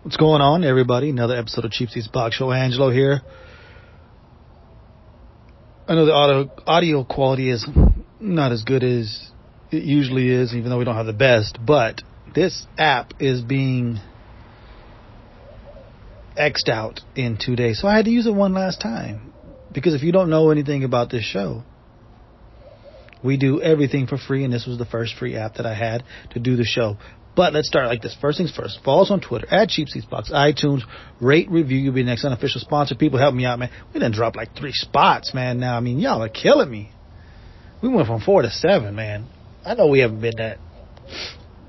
What's going on, everybody? Another episode of Cheap Seats Box Show. Angelo here. I know the audio quality is not as good as it usually is, even though we don't have the best, but this app is being X'd out in 2 days, so I had to use it one last time. Because if you don't know anything about this show, we do everything for free, and this was the first free app that I had to do the show. But let's start like this. First things first. Follow us on Twitter, @CheapSeatsBox, iTunes, rate, review. You'll be the next unofficial sponsor. People help me out, man. We done dropped like 3 spots, man, now. I mean, y'all are killing me. We went from 4 to 7, man. I know we haven't been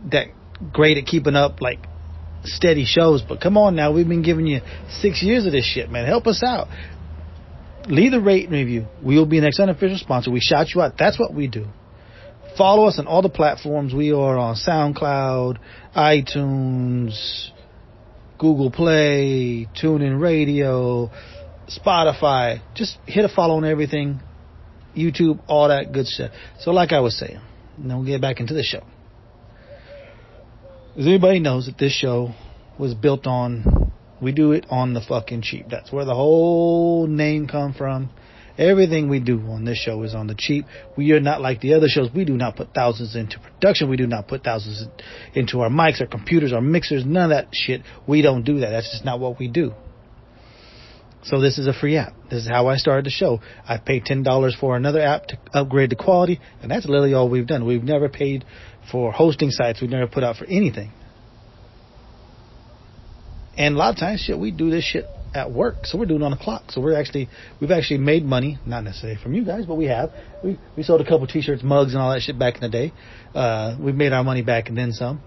that great at keeping up, like, steady shows, but come on now. We've been giving you 6 years of this shit, man. Help us out. Leave a rate and review. We will be the next unofficial sponsor. We shout you out. That's what we do. Follow us on all the platforms. We are on SoundCloud, iTunes, Google Play, TuneIn Radio, Spotify. Just hit a follow on everything. YouTube, all that good shit. So like I was saying, now we'll get back into the show. As anybody knows that this show was built on, we do it on the fucking cheap. That's where the whole name come from. Everything we do on this show is on the cheap. We are not like the other shows. We do not put thousands into production. We do not put thousands into our mics, our computers, our mixers, none of that shit. We don't do that. That's just not what we do. So this is a free app. This is how I started the show. I paid $10 for another app to upgrade the quality, and that's literally all we've done. We've never paid for hosting sites. We've never put out for anything. And a lot of times, shit, we do this shit at work, so we're doing it on the clock. So we've actually made money, not necessarily from you guys, but we have. We sold a couple T-shirts, mugs, and all that shit back in the day. We've made our money back and then some.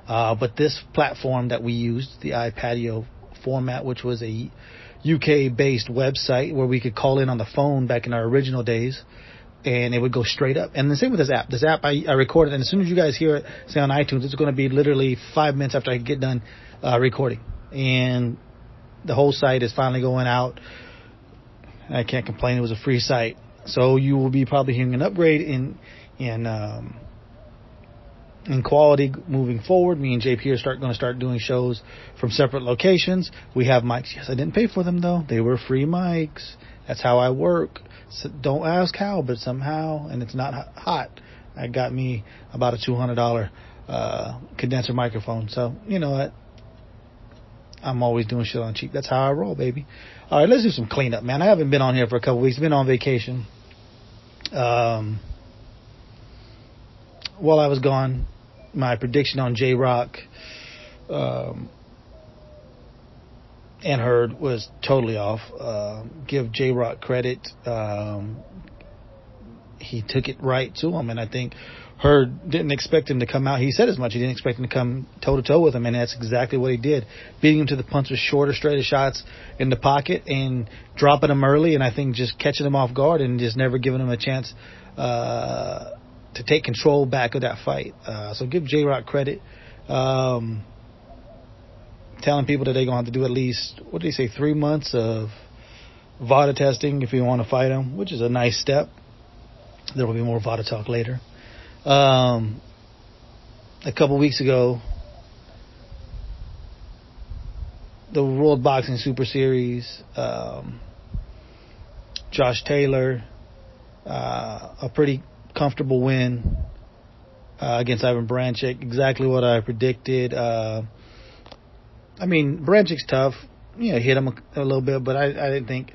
But this platform that we used, the iPatio format, which was a UK-based website where we could call in on the phone back in our original days, and it would go straight up. And the same with this app. This app I recorded, and as soon as you guys hear it, say on iTunes, it's going to be literally 5 minutes after I get done recording. And the whole site is finally going out. I can't complain. It was a free site. So you will be probably hearing an upgrade in quality moving forward. Me and JP are going to start doing shows from separate locations. We have mics. Yes, I didn't pay for them, though. They were free mics. That's how I work. So don't ask how, but somehow, and it's not hot. I got me about a $200 condenser microphone. So, you know what? I'm always doing shit on cheap. That's how I roll, baby. All right, let's do some cleanup, man. I haven't been on here for a couple weeks. Been on vacation. While I was gone, my prediction on J-Rock and Hurd was totally off. Give J-Rock credit. He took it right to him, and I think Hurd didn't expect him to come out. He said as much. He didn't expect him to come toe-to-toe with him, and that's exactly what he did. Beating him to the punch with shorter, straighter shots in the pocket and dropping him early, and I think just catching him off guard and just never giving him a chance to take control back of that fight. So give J-Rock credit. Telling people that they're going to have to do at least, what did he say, 3 months of VADA testing if you want to fight him, which is a nice step. There will be more VADA talk later. A couple weeks ago, the World Boxing Super Series, Josh Taylor, a pretty comfortable win against Ivan Baranchyk. Exactly what I predicted. I mean, Barancyk's tough. Yeah, hit him a little bit, but I didn't think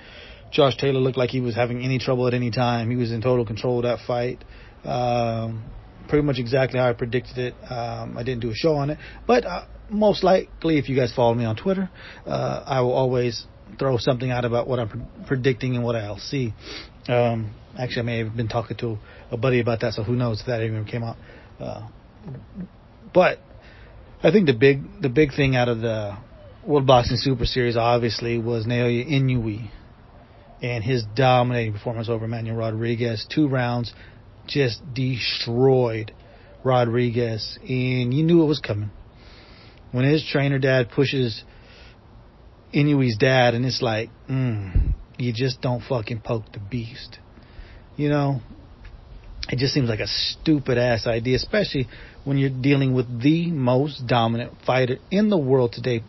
Josh Taylor looked like he was having any trouble at any time. He was in total control of that fight. Pretty much exactly how I predicted it. I didn't do a show on it, but most likely, if you guys follow me on Twitter, I will always throw something out about what I'm predicting and what I'll see. Actually, I may have been talking to a buddy about that, so who knows if that even came out. But I think the big thing out of the World Boxing Super Series obviously was Naoya Inoue and his dominating performance over Manuel Rodriguez. 2 rounds, just destroyed Rodriguez, and you knew it was coming. When his trainer dad pushes Inoue's dad, and it's like, you just don't fucking poke the beast. You know, it just seems like a stupid ass idea, especially when you're dealing with the most dominant fighter in the world today.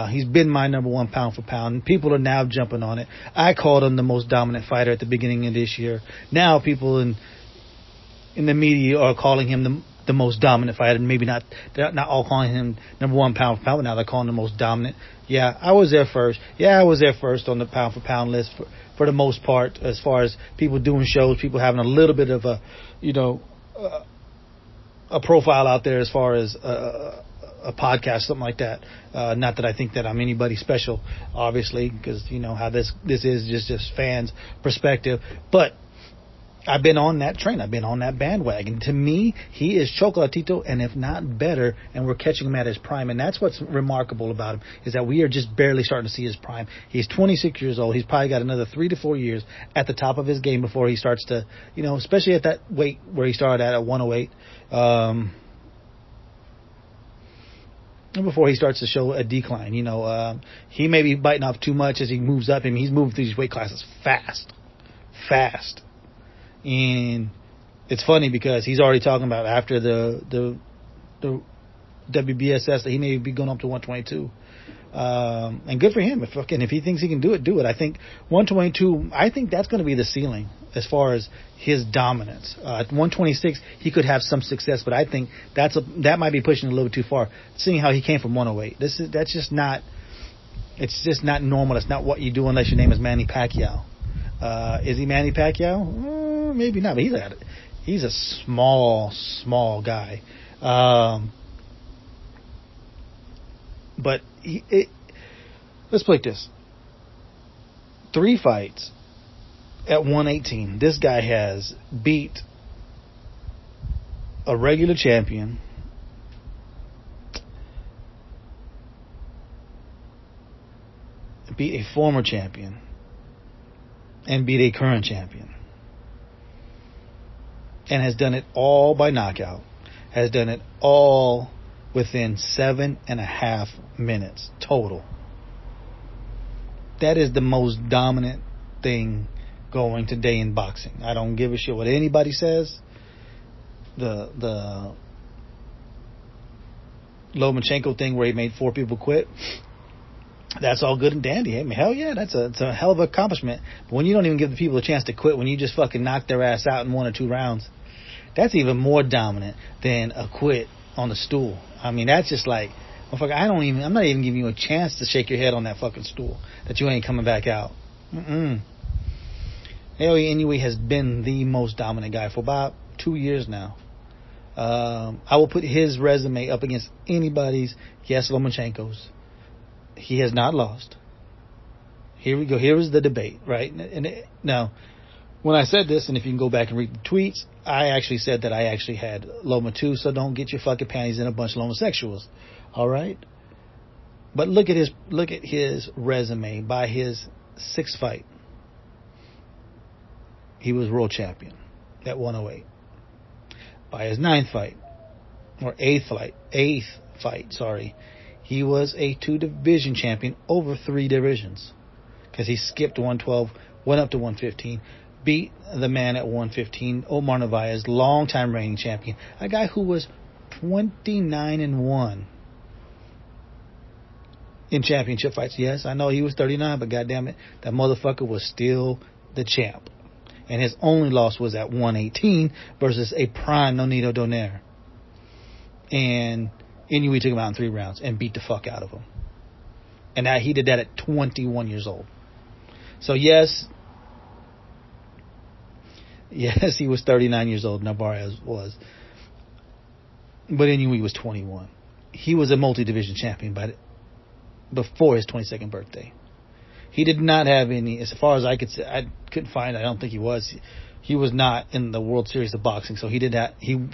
He's been my number one pound for pound, and people are now jumping on it. I called him the most dominant fighter at the beginning of this year. Now people in the media are calling him the most dominant fighter. Maybe they're not all calling him number one pound for pound, but now they're calling him the most dominant. Yeah, I was there first. Yeah, I was there first on the pound for pound list for the most part, as far as people doing shows, people having a little bit of a profile out there as far as a podcast, something like that. Not that I think that I'm anybody special, obviously, because you know how this is just fans' perspective. But I've been on that train. I've been on that bandwagon. To me, he is Chocolatito, and if not better, and we're catching him at his prime. And that's what's remarkable about him, is that we are just barely starting to see his prime. He's 26 years old. He's probably got another 3 to 4 years at the top of his game before he starts to, especially at that weight where he started at 108, before he starts to show a decline. He may be biting off too much as he moves up. I mean, he's moving through these weight classes fast. And it's funny because he's already talking about after the WBSS that he may be going up to 122. And good for him. If he thinks he can do it. I think 122, I think that's going to be the ceiling as far as his dominance. At 126, he could have some success, but I think that might be pushing a little bit too far, seeing how he came from 108. That's just not normal. That's not what you do unless your name is Manny Pacquiao. Is he Manny Pacquiao? Maybe not, but he's a small guy. But let's play this. 3 fights at 118. This guy has beat a regular champion, beat a former champion, and beat a current champion. And has done it all by knockout. Has done it all within 7.5 minutes total. That is the most dominant thing going today in boxing. I don't give a shit what anybody says. The Lomachenko thing where he made 4 people quit, that's all good and dandy. I mean, hell yeah, it's a hell of an accomplishment. But when you don't even give the people a chance to quit, when you just fucking knock their ass out in 1 or 2 rounds, that's even more dominant than a quit on the stool. I mean, that's just like, motherfucker, I'm not even giving you a chance to shake your head on that fucking stool that you ain't coming back out. Hell yeah, Inoue has been the most dominant guy for about 2 years now. I will put his resume up against anybody's. Yes, Lomachenko's. He has not lost. Here we go. Here is the debate, right? Now, when I said this, and if you can go back and read the tweets, I actually said that I actually had Loma too, so don't get your fucking panties in a bunch of homosexuals. All right? But look at his resume. By his 6th fight, he was world champion at 108. By his 9th fight, or 8th fight, he was a 2-division champion over 3 divisions. Because he skipped 112, went up to 115, beat the man at 115, Omar Narvaez, longtime reigning champion. A guy who was 29-1 in championship fights. Yes, I know he was 39, but goddamn it, that motherfucker was still the champ. And his only loss was at 118 versus a prime Nonito Donaire. And Inoue took him out in 3 rounds and beat the fuck out of him. And now he did that at 21 years old. So yes, he was 39 years old, Narvaez was. But Inoue was 21. He was a multi-division champion before his 22nd birthday. He did not have any, as far as I could say, I couldn't find, I don't think he was. He was not in the World Series of Boxing, so he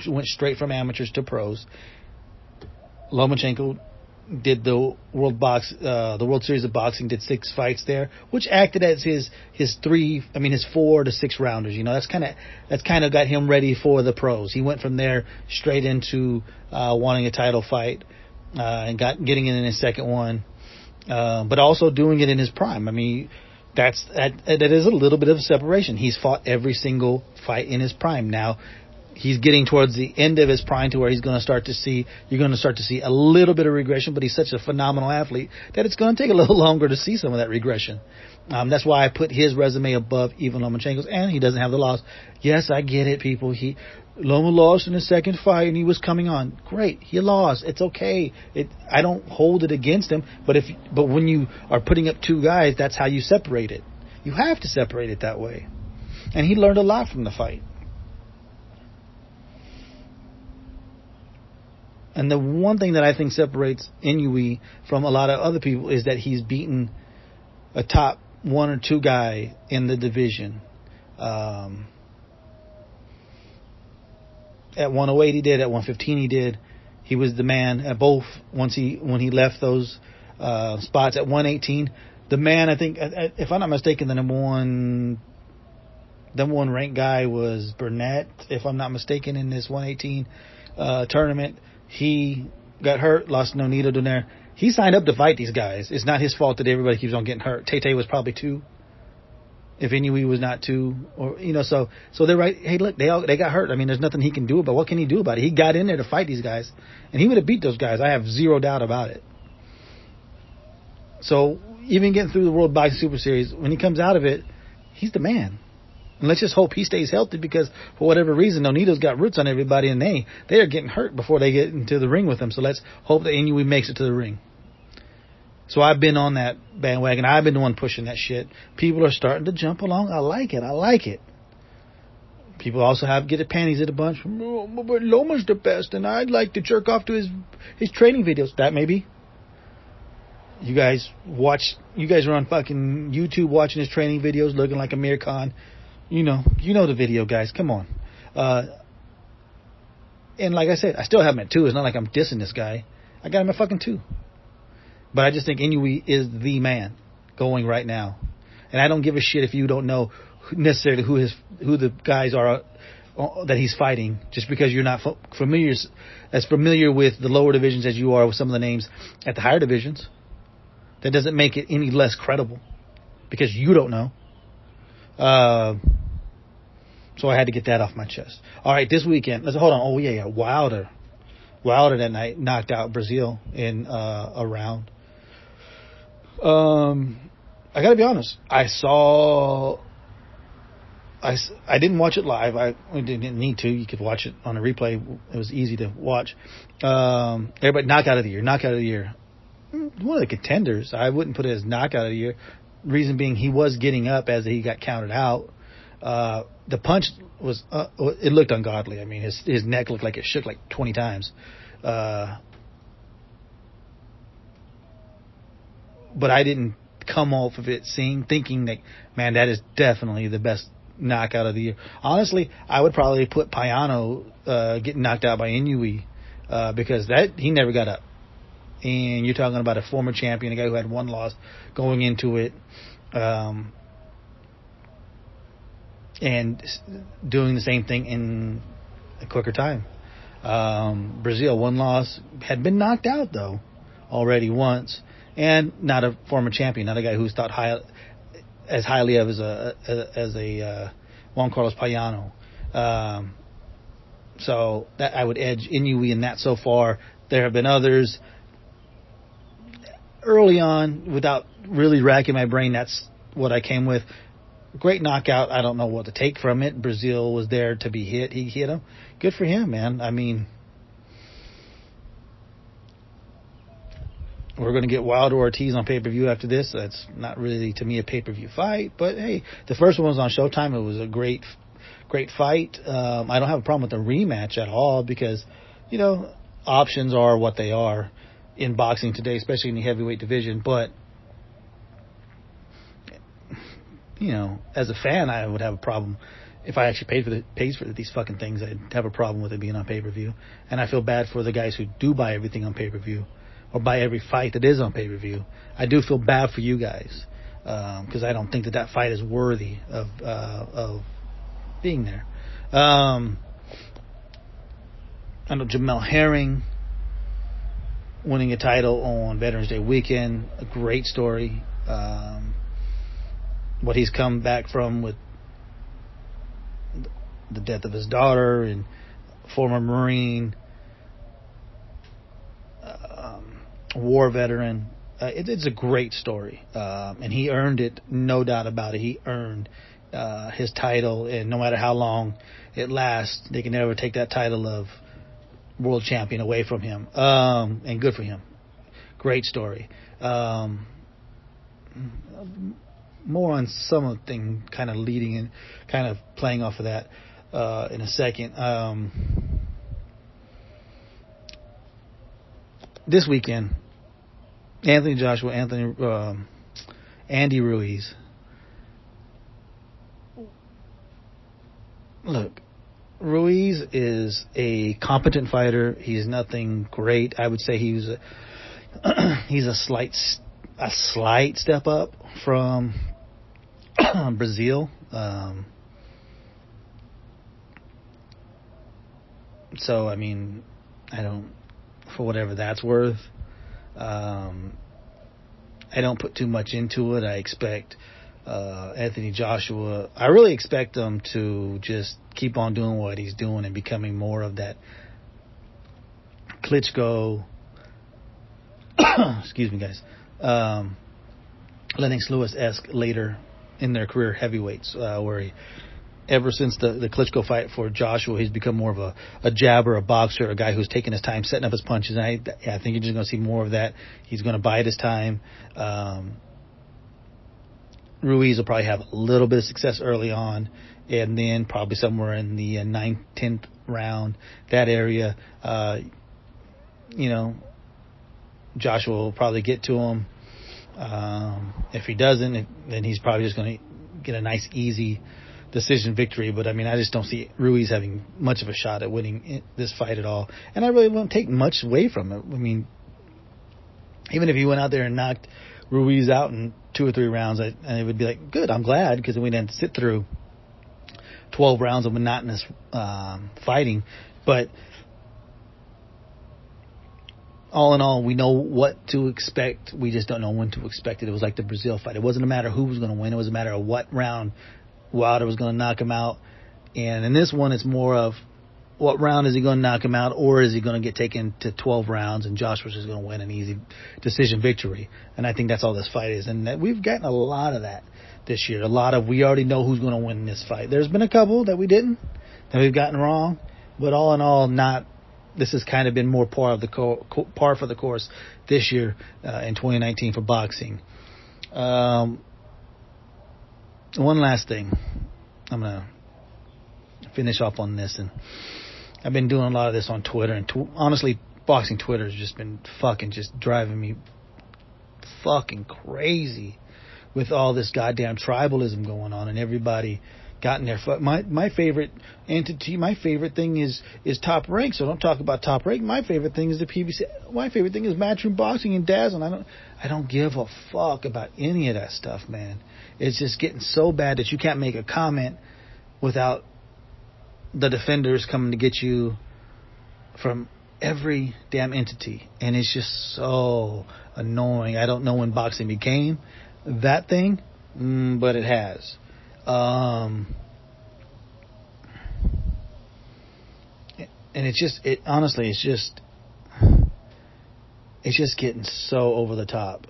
went straight from amateurs to pros. Lomachenko did the World Series of Boxing, did 6 fights there, which acted as his 4 to 6 rounders. That's kind of got him ready for the pros. He went from there straight into wanting a title fight and getting it in his 2nd one, but also doing it in his prime. I mean, that is a little bit of a separation. He's fought every single fight in his prime. Now, he's getting towards the end of his prime to where you're going to start to see a little bit of regression, but he's such a phenomenal athlete that it's going to take a little longer to see some of that regression. That's why I put his resume above even Lomachenko's, and he doesn't have the loss. Yes, I get it, people. Loma lost in the second fight and he was coming on. Great, he lost. It's okay. I don't hold it against him, but when you are putting up two guys, that's how you separate it. You have to separate it that way. And he learned a lot from the fight. And the one thing that I think separates Inoue from a lot of other people is that he's beaten a top one or two guy in the division. At 108 he did, at 115 he did. He was the man at both when he left those spots. At 118, the man, I think, if I'm not mistaken, the number one ranked guy was Burnett, if I'm not mistaken, in this 118 tournament. He got hurt, lost Nonito down there. He signed up to fight these guys. It's not his fault that everybody keeps on getting hurt. Tay was probably 2. If Inoue was not 2, or so they're right. Hey, look, they got hurt. I mean, there's nothing he can do about. What can he do about it? He got in there to fight these guys, and he would have beat those guys. I have zero doubt about it. So even getting through the World Boxing Super Series, when he comes out of it, he's the man. And let's just hope he stays healthy, because for whatever reason, Nonito's got roots on everybody, and they are getting hurt before they get into the ring with him. So let's hope that Inoue makes it to the ring. So I've been on that bandwagon. I've been the one pushing that shit. People are starting to jump along. I like it. People also get their panties in a bunch. Oh, but Loma's the best, and I'd like to jerk off to his training videos. That maybe. You guys are on fucking YouTube watching his training videos, looking like Amir Khan. You know the video, guys. Come on. And like I said, I still have him at 2. It's not like I'm dissing this guy. I got him at fucking 2. But I just think Inoue is the man going right now. And I don't give a shit if you don't know necessarily who the guys are that he's fighting, just because you're not familiar with the lower divisions as you are with some of the names at the higher divisions. That doesn't make it any less credible, because you don't know. So I had to get that off my chest. All right, this weekend. Hold on. Oh, yeah. Wilder that night knocked out Brazil in a round. I got to be honest. I didn't watch it live. I didn't need to. You could watch it on a replay. It was easy to watch. Everybody, knockout of the year. One of the contenders. I wouldn't put it as knockout of the year. Reason being, he was getting up as he got counted out. The punch was, it looked ungodly. I mean, his neck looked like it shook like 20 times. But I didn't come off of it thinking that, man, that is definitely the best knockout of the year. Honestly, I would probably put Payano getting knocked out by Inoue, because he never got up. And you're talking about a former champion, a guy who had one loss going into it, and doing the same thing in a quicker time. Brazil, one loss, had been knocked out though already once, and not a former champion, not a guy who's thought as highly of as a Juan Carlos Payano. So that I would edge Inoue in that so far. There have been others early on, without really racking my brain. That's what I came with. Great knockout. I don't know what to take from it. Brazil was there to be hit. He hit him. Good for him, man. I mean, we're going to get Wilder Ortiz on pay-per-view after this. That's not really, to me, a pay-per-view fight. But, hey, the first one was on Showtime. It was a great fight. I don't have a problem with the rematch at all, because, options are what they are in boxing today, especially in the heavyweight division. But, as a fan, I would have a problem if I actually pays for these fucking things. I'd have a problem with it being on pay-per-view. And I feel bad for the guys who do buy everything on pay-per-view, or buy every fight that is on pay-per-view. I do feel bad for you guys, because I don't think that fight is worthy of being there. I know Jamel Herring winning a title on Veterans Day weekend, a great story. What he's come back from with the death of his daughter, and former Marine, war veteran. It's a great story, and he earned it, no doubt about it. He earned his title, and no matter how long it lasts, they can never take that title of world champion away from him. And good for him. Great story. More on something kind of leading and kind of playing off of that in a second. This weekend, Andy Ruiz. Look, Ruiz is a competent fighter. He's nothing great. I would say he's a slight step up from Brazil. So I mean, I don't, for whatever that's worth. I don't put too much into it. I expect Anthony Joshua, I really expect him to just keep on doing what he's doing and becoming more of that Klitschko, excuse me guys, Lennox Lewis-esque later in their career heavyweights, where he, ever since the Klitschko fight for Joshua, he's become more of a jabber, a boxer, a guy who's taking his time setting up his punches. And I think you're just going to see more of that. He's going to bide his time. Ruiz will probably have a little bit of success early on, and then probably somewhere in the 9th, 10th round, that area, Joshua will probably get to him. If he doesn't, then he's probably just going to get a nice, easy decision victory. But I mean, I just don't see Ruiz having much of a shot at winning this fight at all. And I really won't take much away from it. I mean, even if he went out there and knocked Ruiz out in 2 or 3 rounds, and it would be like, good, I'm glad, because we didn't have to sit through 12 rounds of monotonous fighting. But all in all, we know what to expect. We just don't know when to expect it. It was like the Brazil fight. It wasn't a matter of who was going to win. It was a matter of what round Wilder was going to knock him out. And in this one, it's more of what round is he going to knock him out, or is he going to get taken to 12 rounds and Joshua's just going to win an easy decision victory. And I think that's all this fight is. And that we've gotten a lot of that this year. A lot of, we already know who's going to win this fight. There's been a couple that we didn't, that we've gotten wrong. But all in all, not. This has kind of been more par for the course this year in 2019 for boxing. One last thing. I'm going to finish off on this. And I've been doing a lot of this on Twitter. And honestly, boxing Twitter has just been just driving me fucking crazy with all this goddamn tribalism going on. And everybody gotten there. My favorite entity, my favorite thing is Top Rank. So don't talk about Top Rank. My favorite thing is the PBC. My favorite thing is Matchroom Boxing and Dazzle. I don't give a fuck about any of that stuff, man. It's just getting so bad that you can't make a comment without the defenders coming to get you from every damn entity. And it's just so annoying. I don't know when boxing became that thing, but it has. And honestly, it's just getting so over the top.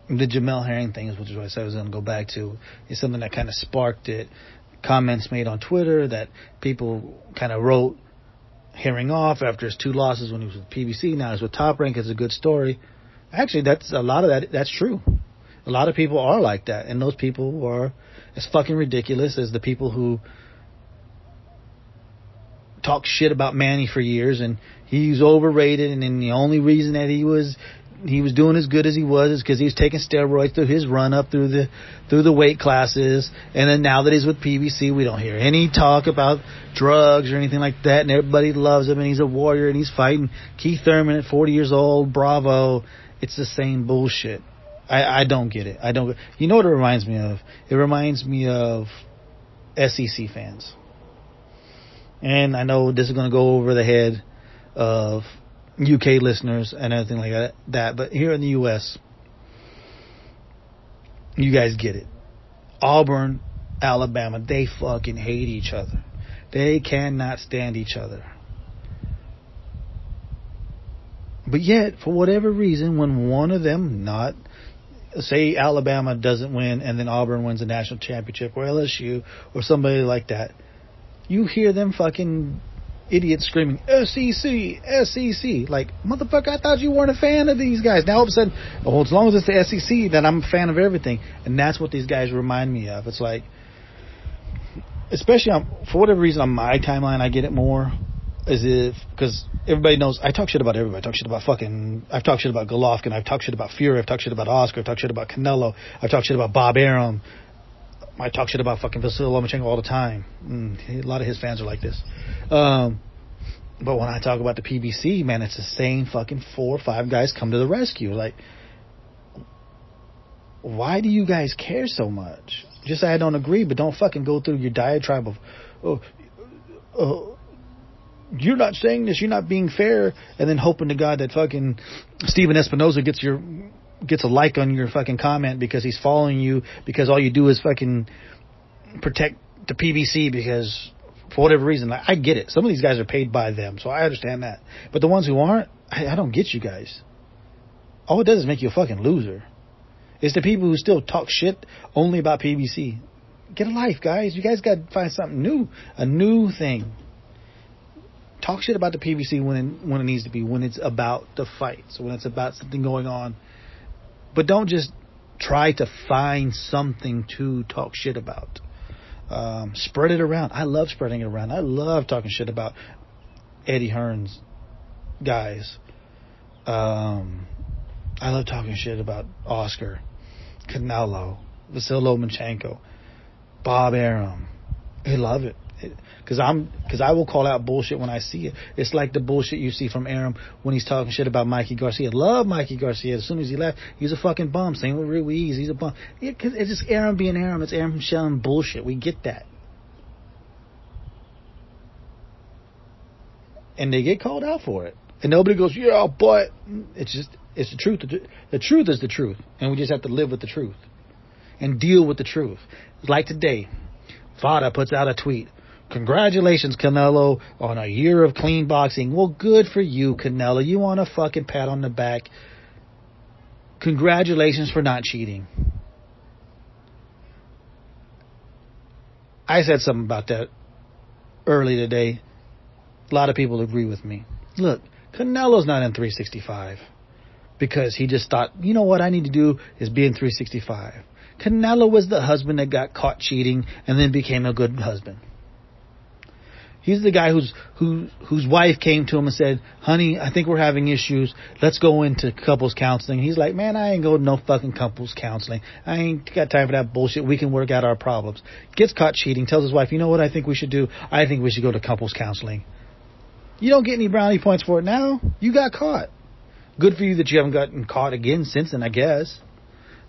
The Jamel Herring thing is what I said I was going to go back to. It's something that kind of sparked it. Comments made on Twitter that people kind of wrote Herring off after his 2 losses when he was with PBC. Now he's with Top Rank. It's a good story. Actually, that's a lot of that. That's true. A lot of people are like that, and those people are as fucking ridiculous as the people who talk shit about Manny for years, and he's overrated, and then the only reason that he was doing as good as he was is because he was taking steroids through his run up through the weight classes, and then now that he's with PBC, we don't hear any talk about drugs or anything like that, and everybody loves him, and he's a warrior, and he's fighting Keith Thurman at 40 years old. Bravo. It's the same bullshit. I don't get it. You know what it reminds me of? It reminds me of SEC fans. And I know this is going to go over the head of UK listeners and everything like that. But here in the US, you guys get it. Auburn Alabama, they fucking hate each other. They cannot stand each other. But yet, for whatever reason, when one of them, not, say Alabama doesn't win and then Auburn wins a national championship, or LSU, or somebody like that, you hear them fucking idiots screaming, SEC, SEC. Like, motherfucker, I thought you weren't a fan of these guys. Now all of a sudden, oh, as long as it's the SEC, then I'm a fan of everything. And that's what these guys remind me of. It's like, especially for whatever reason on my timeline, I get it more. Because everybody knows I talk shit about everybody. I've talked shit about Golovkin. I've talked shit about Fury. I've talked shit about Oscar. I've talked shit about Canelo. I've talked shit about Bob Arum. I talk shit about fucking Vasily Lomachenko all the time. A lot of his fans are like this. But when I talk about the PBC, man, it's the same fucking 4 or 5 guys come to the rescue. Like, why do you guys care so much? Just say I don't agree, but don't fucking go through your diatribe of, you're not saying this, you're not being fair, and then hoping to God that fucking Steven Espinoza gets a like on your fucking comment because he's following you, because all you do is fucking protect the PBC because for whatever reason. Like, I get it. Some of these guys are paid by them, so I understand that. But the ones who aren't, I don't get you guys. All it does is make you a fucking loser. It's the people who still talk shit only about PBC. Get a life, guys. You guys got to find something new, a new thing. Talk shit about the PBC when it needs to be, when it's about the fights, when it's about something going on. But don't just try to find something to talk shit about. Spread it around. I love spreading it around. I love talking shit about Eddie Hearn's guys. I love talking shit about Oscar, Canelo, Vasily Lomachenko, Bob Arum. I love it. Because I will call out bullshit when I see it. It's like the bullshit you see from Arum when he's talking shit about Mikey Garcia. Love Mikey Garcia. As soon as he left, he's a fucking bum. Same with Ruiz. He's a bum. Cause it's just Arum being Arum. It's Arum shelling bullshit. We get that. And they get called out for it. And nobody goes, yeah, but it's the truth. The truth is the truth. And we just have to live with the truth and deal with the truth. Like today, Vada puts out a tweet. Congratulations, Canelo, on a year of clean boxing. Well, good for you, Canelo. You want a fucking pat on the back. Congratulations for not cheating. I said something about that early today. A lot of people agree with me. Look, Canelo's not in 365 because he just thought, you know what I need to do is be in 365. Canelo was the husband that got caught cheating and then became a good husband. He's the guy whose wife came to him and said, honey, I think we're having issues. Let's go into couples counseling. He's like, man, I ain't going to no fucking couples counseling. I ain't got time for that bullshit. We can work out our problems. Gets caught cheating, tells his wife, you know what I think we should do? I think we should go to couples counseling. You don't get any brownie points for it now. You got caught. Good for you that you haven't gotten caught again since then, I guess.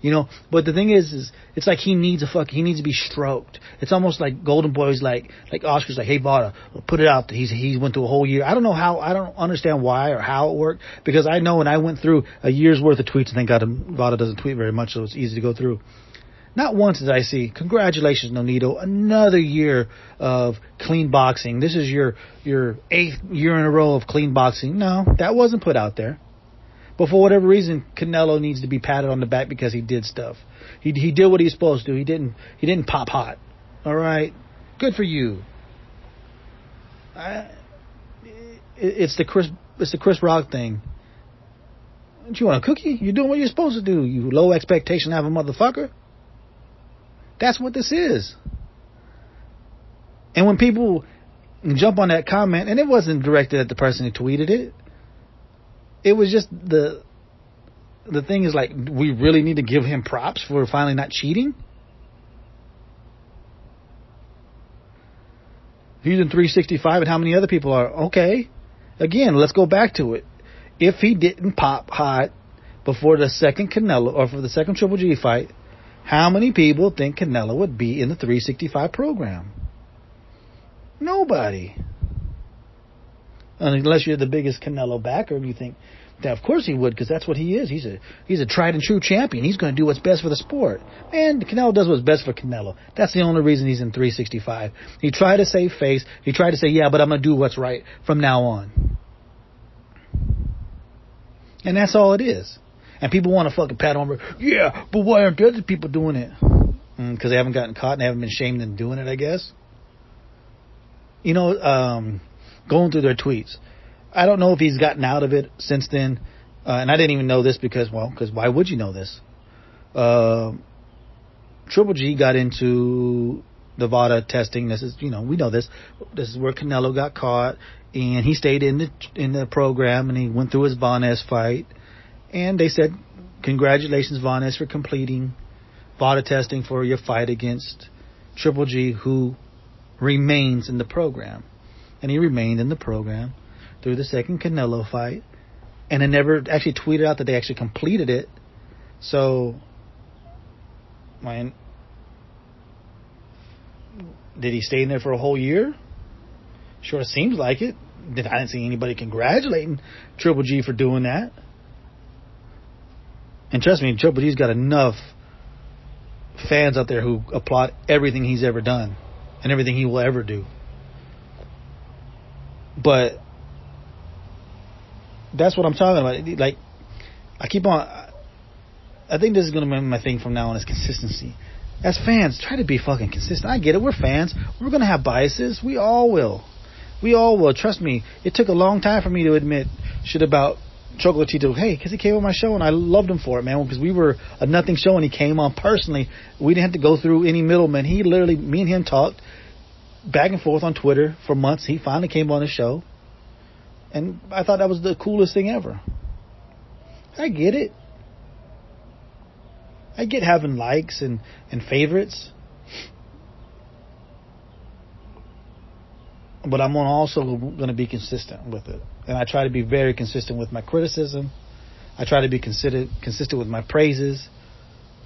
You know, but the thing is it's like he needs to be stroked. It's almost like Golden Boy's like Oscar's like, hey, Vada, put it out. He went through a whole year. I don't understand why or how it worked, because I know when I went through a year's worth of tweets, and thank God Vada doesn't tweet very much, so it's easy to go through. Not once did I see, congratulations, Nonito, another year of clean boxing. This is your 8th year in a row of clean boxing. No, that wasn't put out there. But for whatever reason, Canelo needs to be patted on the back because he did stuff. He did what he was supposed to. He didn't pop hot. All right, good for you. It's the Chris Rock thing. Don't you want a cookie? You're doing what you're supposed to do. You low expectation have a motherfucker. That's what this is. And when people jump on that comment, and it wasn't directed at the person who tweeted it. It was just the thing is like, we really need to give him props for finally not cheating. He's in 365 and how many other people are? Okay. Again, let's go back to it. If he didn't pop hot before the second Canelo or for the second Triple G fight, how many people think Canelo would be in the 365 program? Nobody. Unless you're the biggest Canelo backer, you think that of course he would, because that's what he is. He's a tried and true champion. He's going to do what's best for the sport. And Canelo does what's best for Canelo. That's the only reason he's in 365. He tried to save face. He tried to say, yeah, but I'm going to do what's right from now on. And that's all it is. And people want to fucking pat on, yeah, but why aren't other people doing it? Because they haven't gotten caught and they haven't been shamed in doing it, I guess. You know, going through their tweets. I don't know if he's gotten out of it since then. And I didn't even know this because why would you know this? Triple G got into the VADA testing. This is, we know this. This is where Canelo got caught. And he stayed in the program and he went through his Vanez fight. And they said, congratulations, Vanez, for completing VADA testing for your fight against Triple G, who remains in the program. And he remained in the program through the second Canelo fight, and it never actually tweeted out that they actually completed it. So, did he stay in there for a whole year? Sure seems like it. I didn't see anybody congratulating Triple G for doing that. And trust me, Triple G's got enough fans out there who applaud everything he's ever done and everything he will ever do. But that's what I'm talking about. Like, I think this is going to be my thing from now on, is consistency. As fans, try to be fucking consistent. I get it. We're fans. We're going to have biases. We all will. Trust me. It took a long time for me to admit shit about Chocolatito. Hey, because he came on my show and I loved him for it, man. Because we were a nothing show and he came on personally. We didn't have to go through any middlemen. He literally, me and him talked back and forth on Twitter for months. He finally came on the show. And I thought that was the coolest thing ever. I get it. I get having likes and favorites. But I'm also going to be consistent with it. And I try to be very consistent with my criticism. I try to be consistent with my praises.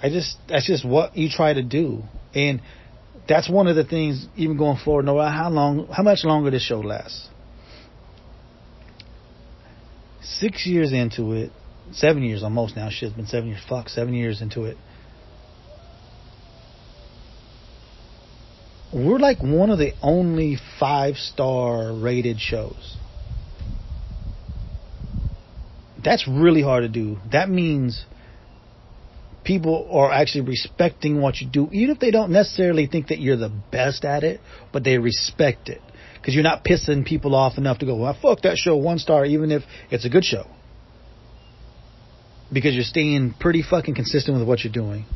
That's just what you try to do. And that's one of the things, even going forward, no matter how much longer this show lasts. 6 years into it, 7 years almost now. Shit, it's been 7 years. 7 years into it. We're like one of the only 5-star rated shows. That's really hard to do. That means people are actually respecting what you do, even if they don't necessarily think that you're the best at it, but they respect it. Because you're not pissing people off enough to go, well, fuck that show, 1 star, even if it's a good show. Because you're staying pretty fucking consistent with what you're doing.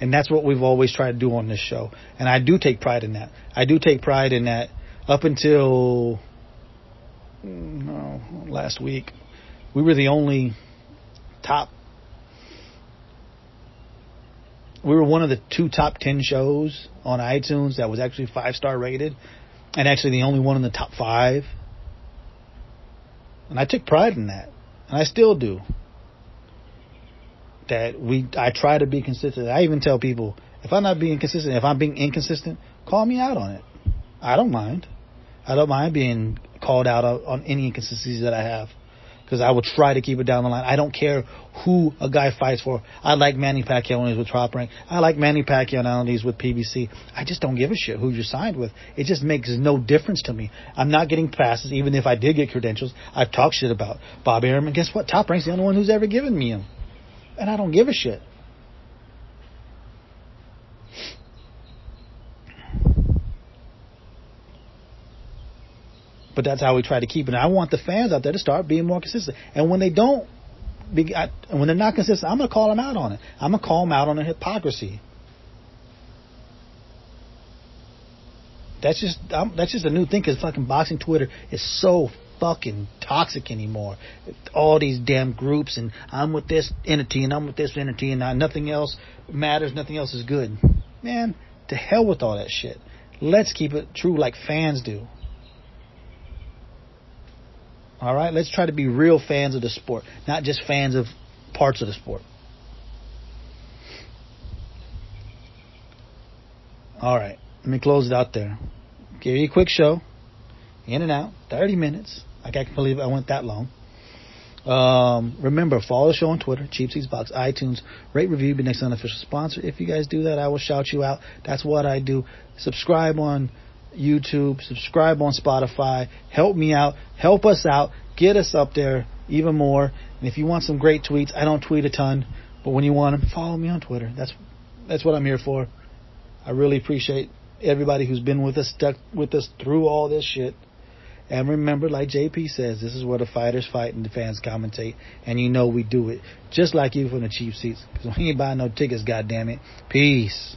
And that's what we've always tried to do on this show. And I do take pride in that. Up until last week, we were the only we were one of the 2 top 10 shows on iTunes that was actually 5-star rated. And actually the only one in the top 5. And I took pride in that. And I still do. I try to be consistent. I even tell people, if I'm not being consistent, if I'm being inconsistent, call me out on it. I don't mind. I don't mind being called out on any inconsistencies that I have. Because I will try to keep it down the line. I don't care who a guy fights for. I like Manny Pacquiao when he's with Top Rank. I like Manny Pacquiao now when he's with PBC. I just don't give a shit who you're signed with. It just makes no difference to me. I'm not getting passes, even if I did get credentials. I've talked shit about Bob Arum, and guess what? Top Rank's the only one who's ever given me them. And I don't give a shit. But that's how we try to keep it. And I want the fans out there to start being more consistent. And when they don't, when they're not consistent, I'm going to call them out on it. I'm going to call them out on their hypocrisy. That's just a new thing, because fucking boxing Twitter is so fucking toxic anymore. All these damn groups, and I'm with this entity and I'm with this entity, and nothing else matters, nothing else is good. Man, to hell with all that shit. Let's keep it true like fans do. Alright, let's try to be real fans of the sport, not just fans of parts of the sport. Alright, let me close it out there. Give you a quick show. In and out, 30 minutes. I can't believe I went that long. Remember, follow the show on Twitter, Cheap Seats Box, iTunes, rate, review, be next unofficial sponsor. If you guys do that, I will shout you out. That's what I do. Subscribe on YouTube, subscribe on Spotify. Help me out, help us out, get us up there even more. And if you want some great tweets, I don't tweet a ton, but when you want them, follow me on Twitter. That's what I'm here for. I really appreciate everybody who's been with us, stuck with us through all this shit. And remember, like JP says, this is where the fighters fight and the fans commentate. And you know we do it. Just like you from the cheap seats. Because we ain't buying no tickets, goddammit. Peace.